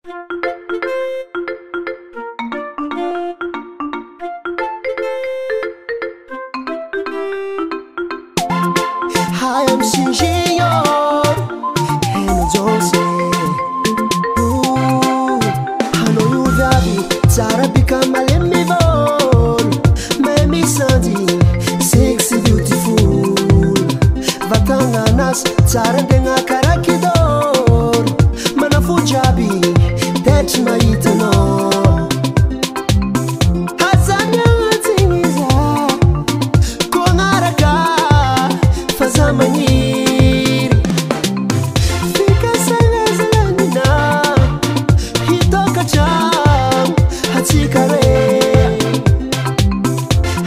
I am Shinjiyo, and Jose. Hano yu viavi, Zara become a lemmy ball. Memi Sandy, sexy beautiful. Vatanganas, Zara denga karakidor. Manafu jabi, that's my itano. Manhiri fica selezelanina hitoka jam hatikare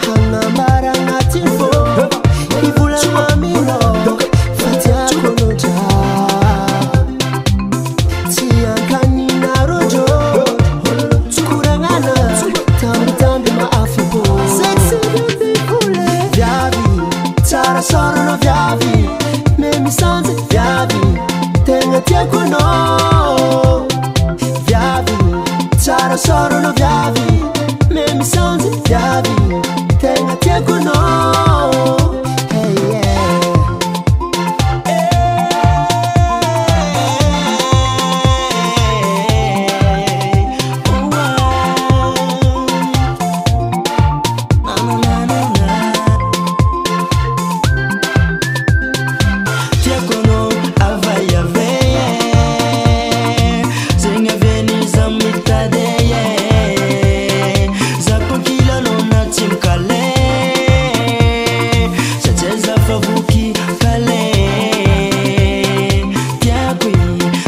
hanambara ngatifo ivula mamino fatia konoja tiankani narojo tukurangana tambi maafiko sexy beautiful viavi Zara soro no viavi Memi sanze viavi Tenga tieko no Viavi Zara soro no viavi Memi sanze viavi Tenga tieko no Hey yeah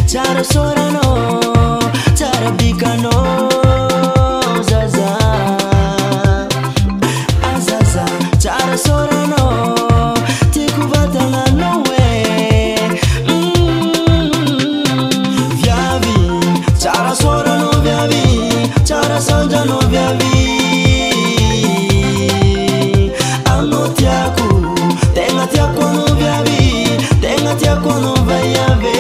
Zara sorano, Zara bicano, Zaza, Azaza, Zara sorano, Tikuvata na noe, Viavi, Zara sorano viavi, Zara sanja no viavi, Ano tiaku, tenga tiaku no viavi, tenga tiaku no vaiave.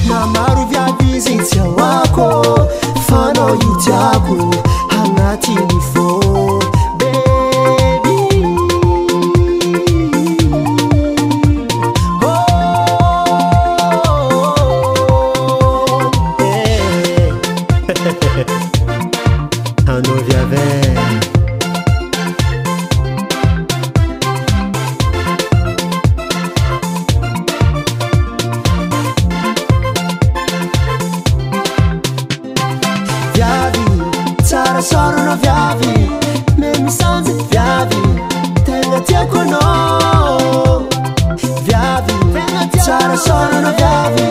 Namaru viavizinsia wako Fano yutaku Hangati nifo Baby Hey Hano viave Zara soro no viavi Memi sanze viavi Tenga tieko no Viavi Zara soro no viavi